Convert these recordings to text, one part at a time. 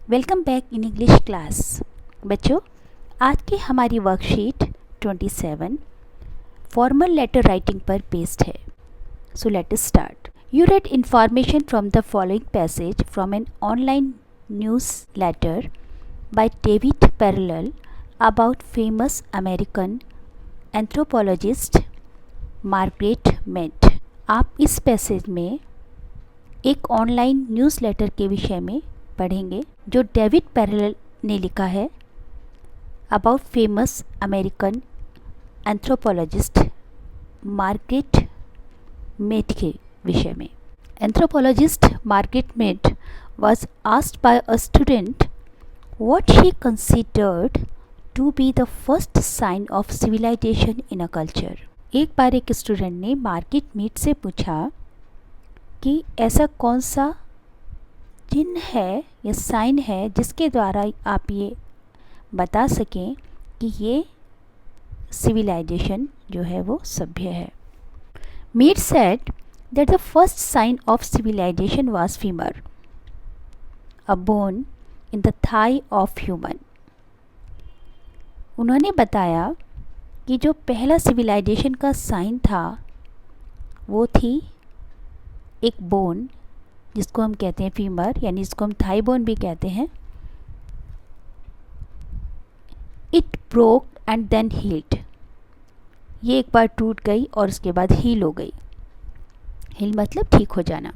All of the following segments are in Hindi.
Welcome back in English class. बच्चों, आज की हमारी वर्कशीट 27 फॉर्मल लेटर राइटिंग पर बेस्ड है। So let us start. You read information from the following passage from an online news letter by David Parallel about famous American anthropologist Margaret Mead. आप इस पैसेज में एक ऑनलाइन न्यूज़ लेटर के विषय में पढ़ेंगे जो डेविड पैरेलल ने लिखा है about famous American anthropologist Margaret made के विषय में। Anthropologist Margaret made was asked by a student what she considered to be the first sign of civilization in a culture। एक बार एक स्टूडेंट ने मार्गरेट मेड से पूछा कि ऐसा कौन सा चिन्ह है या साइन है जिसके द्वारा आप ये बता सकें कि ये सिविलाइजेशन जो है वो सभ्य है। Mead said that the first sign of civilisation was femur, a bone in the thigh of human. उन्होंने बताया कि जो पहला सिविलाइजेशन का साइन था वो थी एक बोन जिसको हम कहते हैं फीमर, यानी इसको हम थाई बोन भी कहते हैं। It broke and then healed, ये एक बार टूट गई और उसके बाद हील हो गई। हील मतलब ठीक हो जाना।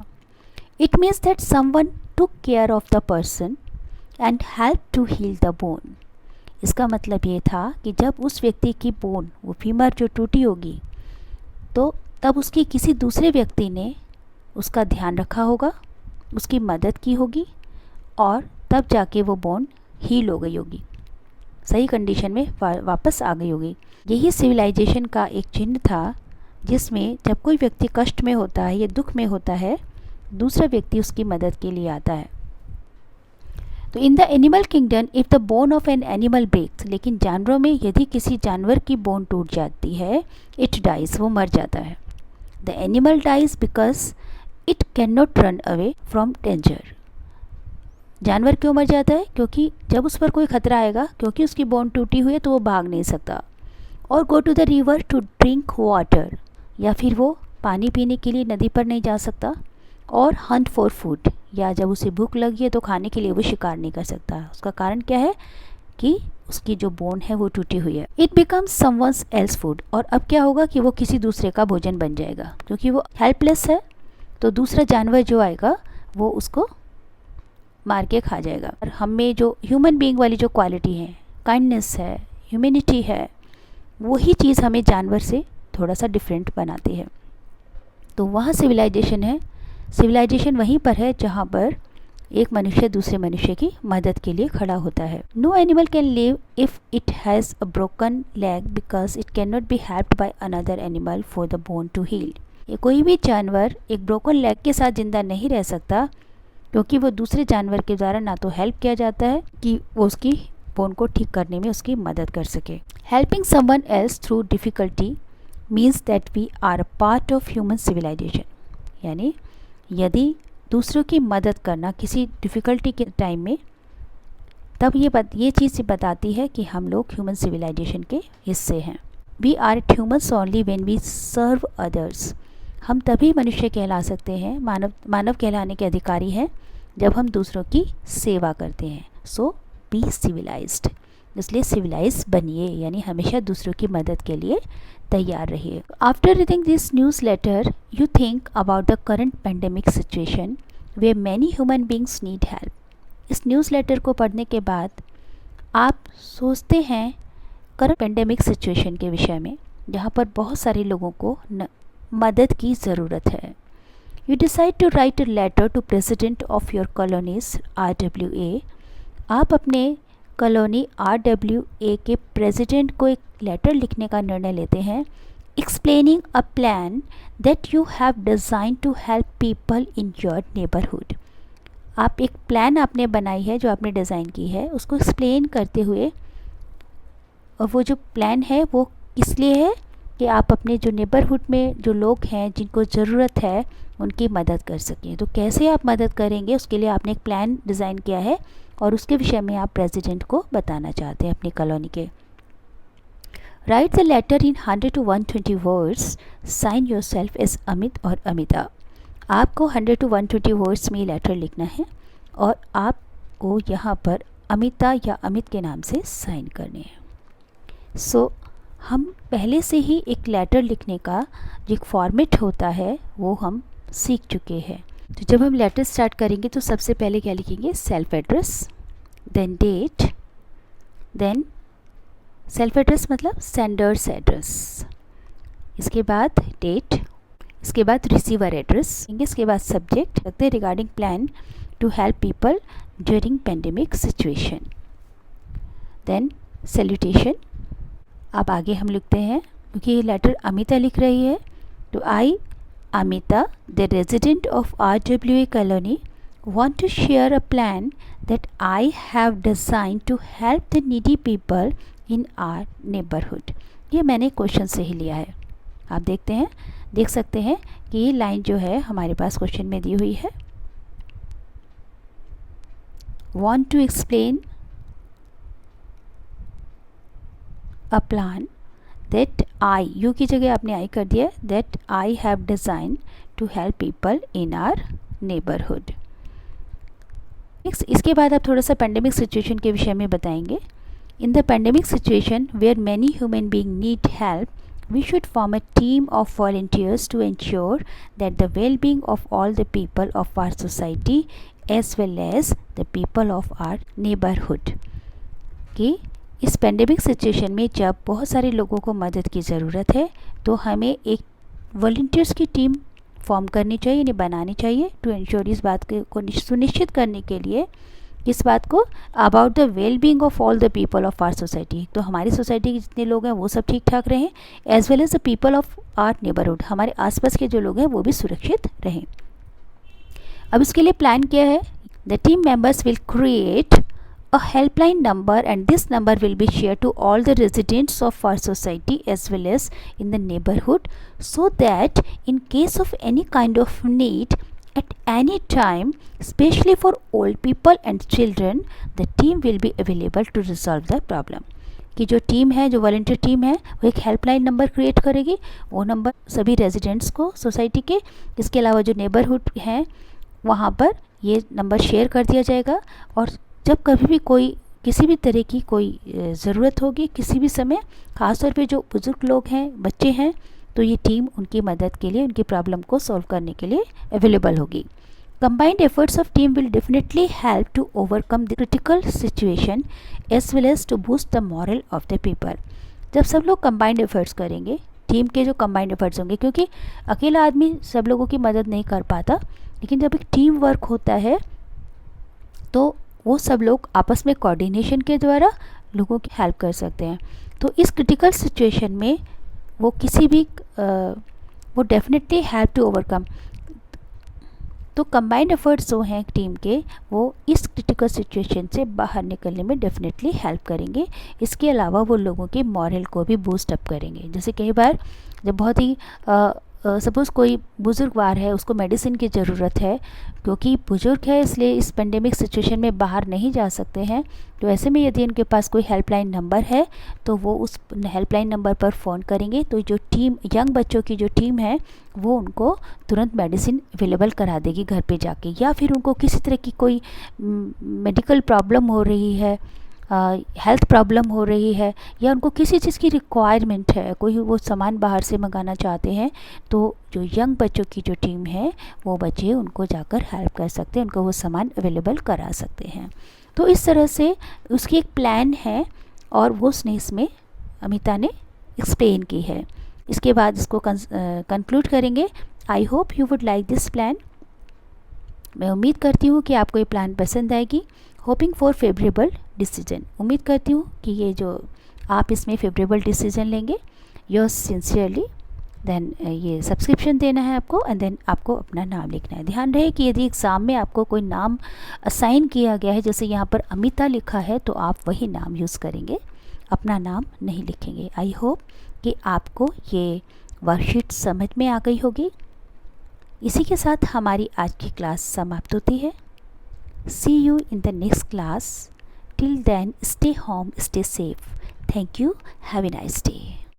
It means that someone took care of the person and help to heal the bone. इसका मतलब ये था कि जब उस व्यक्ति की बोन, वो फीमर जो टूटी होगी, तो तब उसकी किसी दूसरे व्यक्ति ने उसका ध्यान रखा होगा, उसकी मदद की होगी और तब जाके वो बोन हील हो गई होगी, सही कंडीशन में वापस आ गई होगी। यही सिविलाइजेशन का एक चिन्ह था जिसमें जब कोई व्यक्ति कष्ट में होता है या दुख में होता है, दूसरा व्यक्ति उसकी मदद के लिए आता है। तो in the animal kingdom if the bone of an animal breaks, लेकिन जानवरों में यदि किसी जानवर की बोन टूट जाती है, इट डाइज, वो मर जाता है। The animal dies because it can not run away from danger. जानवर क्यों मर जाता है? क्योंकि जब उस पर कोई खतरा आएगा, क्योंकि उसकी बोन टूटी हुई है तो वो भाग नहीं सकता। और go to the river to drink water, या फिर वो पानी पीने के लिए नदी पर नहीं जा सकता। और हंट फॉर फूड, या जब उसे भूख लगी है तो खाने के लिए वो शिकार नहीं कर सकता। उसका कारण क्या है कि उसकी जो बोन है वो टूटी हुई है। It becomes someone's else food, और अब क्या होगा कि वो किसी दूसरे का भोजन बन जाएगा, क्योंकि वो हेल्पलेस है। तो दूसरा जानवर जो आएगा वो उसको मार के खा जाएगा। और हम में जो ह्यूमन बीइंग वाली जो क्वालिटी है, काइंडनेस है, ह्यूमैनिटी है, वही चीज़ हमें जानवर से थोड़ा सा डिफरेंट बनाती है। तो वहाँ सिविलाइजेशन है। सिविलाइजेशन वहीं पर है जहाँ पर एक मनुष्य दूसरे मनुष्य की मदद के लिए खड़ा होता है। No animal can live if it has a broken leg because it can not be helped by another animal for the bone to heal. ये कोई भी जानवर एक ब्रोकन लेग के साथ ज़िंदा नहीं रह सकता, क्योंकि वो दूसरे जानवर के द्वारा ना तो हेल्प किया जाता है कि वो उसकी बोन को ठीक करने में उसकी मदद कर सके। Helping someone else through difficulty means that we are a part of human civilisation. यानी यदि दूसरों की मदद करना किसी डिफ़िकल्टी के टाइम में, तब ये चीज़ बताती है कि हम लोग ह्यूमन सिविलाइजेशन के हिस्से हैं। We are humans only when we serve others. हम तभी मनुष्य कहला सकते हैं, मानव कहलाने के अधिकारी हैं, जब हम दूसरों की सेवा करते हैं। सो बी सिविलाइज्ड, इसलिए सिविलाइज बनिए, यानी हमेशा दूसरों की मदद के लिए तैयार रहिए। After reading this news letter you think about the current pandemic situation where many human beings need help. इस न्यूज़ लेटर को पढ़ने के बाद आप सोचते हैं करंट पेंडेमिक सिचुएशन के विषय में, जहाँ पर बहुत सारे लोगों को मदद की ज़रूरत है। You decide to write a letter to president of your colony's RWA। आप अपने कॉलोनी RWA के प्रेसिडेंट को एक लेटर लिखने का निर्णय लेते हैं, explaining a plan that you have design to help people in your neighbourhood. आप एक प्लान आपने बनाई है, जो आपने डिज़ाइन की है, उसको एक्सप्लेन करते हुए, और वो जो प्लान है वो किस लिए है कि आप अपने जो नेबरहुड में जो लोग हैं जिनको ज़रूरत है उनकी मदद कर सकें। तो कैसे आप मदद करेंगे, उसके लिए आपने एक प्लान डिज़ाइन किया है और उसके विषय में आप प्रेसिडेंट को बताना चाहते हैं अपनी कॉलोनी के। Write the letter in 100 to 120 words, sign yourself as Amit और अमिता। आपको 100 to 120 वर्ड्स में लेटर लिखना है और आपको यहाँ पर अमिता या अमित के नाम से साइन करने हैं। सो हम पहले से ही एक लेटर लिखने का जो एक फॉर्मेट होता है वो हम सीख चुके हैं। तो जब हम लेटर स्टार्ट करेंगे तो सबसे पहले क्या लिखेंगे, self address, then date, then self address मतलब सेंडर्स एड्रेस, इसके बाद डेट, इसके बाद रिसीवर एड्रेस, इसके बाद सब्जेक्ट रखते हैं regarding plan to help people during pandemic situation, then salutation. अब आगे हम लिखते हैं, क्योंकि ये लेटर अमिता लिख रही है, तो I Amita the resident of RWA colony want to share a plan that I have designed to help the needy people in our neighborhood। ये मैंने क्वेश्चन से ही लिया है। आप देख सकते हैं कि ये लाइन जो है हमारे पास क्वेश्चन में दी हुई है। Want to explain a plan that I, you की जगह आपने आई कर दिया, that I have designed to help people in our neighborhood। इसके बाद आप थोड़ा सा पेंडेमिक सिचुएशन के विषय में बताएंगे। In the pandemic situation where many human being need help, we should form a team of volunteers to ensure that the well-being of all the people of our society as well as the people of our neighborhood। कि इस पेंडेमिक सिचुएशन में जब बहुत सारे लोगों को मदद की ज़रूरत है तो हमें एक वॉलंटियर्स की टीम फॉर्म करनी चाहिए, यानी बनानी चाहिए, टू इंश्योर, इस बात को सुनिश्चित करने के लिए, किस बात को, about the well being of all the people of our society, तो हमारी सोसाइटी के जितने लोग हैं वो सब ठीक ठाक रहें, as well as the people of our neighbourhood, हमारे आसपास के जो लोग हैं वो भी सुरक्षित रहें। अब इसके लिए प्लान क्या है, the team members will create a helpline number and this number will be shared to all the residents of our society as well as in the neighborhood, so that in case of any kind of need at any time, especially for old people and children, the team will be available to resolve the problem। कि जो टीम है, जो वॉलंटियर टीम है, वो एक हेल्पलाइन नंबर क्रिएट करेगी, वो नंबर सभी रेजिडेंट्स को सोसाइटी के, इसके अलावा जो नेबरहुड हैं वहाँ पर ये नंबर शेयर कर दिया जाएगा, और जब कभी भी कोई किसी भी तरह की कोई ज़रूरत होगी किसी भी समय, ख़ासतौर पे जो बुज़ुर्ग लोग हैं, बच्चे हैं, तो ये टीम उनकी मदद के लिए, उनकी प्रॉब्लम को सॉल्व करने के लिए अवेलेबल होगी। Combined efforts of team will definitely help to overcome the critical situation as well as to boost the morale of the people. जब सब लोग कंबाइंड एफर्ट्स करेंगे, टीम के जो कंबाइंड एफर्ट्स होंगे, क्योंकि अकेला आदमी सब लोगों की मदद नहीं कर पाता, लेकिन जब एक टीम वर्क होता है तो वो सब लोग आपस में कोऑर्डिनेशन के द्वारा लोगों की हेल्प कर सकते हैं। तो इस क्रिटिकल सिचुएशन में वो किसी भी वो डेफिनेटली हेल्प टू ओवरकम, तो कंबाइंड एफर्ट्स जो हैं टीम के वो इस क्रिटिकल सिचुएशन से बाहर निकलने में डेफिनेटली हेल्प करेंगे। इसके अलावा वो लोगों के मॉरल को भी बूस्ट अप करेंगे। जैसे कई बार जब बहुत ही सपोज़ कोई बुज़ुर्गवार है, उसको मेडिसिन की ज़रूरत है, क्योंकि बुज़ुर्ग है इसलिए इस पेंडेमिक सिचुएशन में बाहर नहीं जा सकते हैं, तो ऐसे में यदि उनके पास कोई हेल्पलाइन नंबर है तो वो उस हेल्पलाइन नंबर पर फ़ोन करेंगे, तो जो टीम, यंग बच्चों की जो टीम है वो उनको तुरंत मेडिसिन अवेलेबल करा देगी घर पे जाके। या फिर उनको किसी तरह की कोई मेडिकल प्रॉब्लम हो रही है, हेल्थ प्रॉब्लम हो रही है, या उनको किसी चीज़ की रिक्वायरमेंट है, कोई वो सामान बाहर से मंगाना चाहते हैं, तो जो यंग बच्चों की जो टीम है वो बच्चे उनको जाकर हेल्प कर सकते हैं, उनको वो सामान अवेलेबल करा सकते हैं। तो इस तरह से उसकी एक प्लान है और वो उसने इसमें अमिता ने एक्सप्लेन की है। इसके बाद इसको कंक्लूड करेंगे। I hope you would like this plan. मैं उम्मीद करती हूँ कि आपको ये प्लान पसंद आएगी। होपिंग फॉर फेवरेबल डिसीजन, उम्मीद करती हूँ कि ये जो आप इसमें फेवरेबल डिसीजन लेंगे। Yours sincerely. देन ये सब्सक्रिप्शन देना है आपको, एंड देन आपको अपना नाम लिखना है। ध्यान रहे कि यदि एग्ज़ाम में आपको कोई नाम असाइन किया गया है, जैसे यहाँ पर अमिता लिखा है, तो आप वही नाम यूज़ करेंगे, अपना नाम नहीं लिखेंगे। आई होप कि आपको ये वर्कशीट समझ में आ गई होगी। इसी के साथ हमारी आज की क्लास समाप्त होती है। See you in the next class. Till then, stay home, stay safe. Thank you. Have a nice day.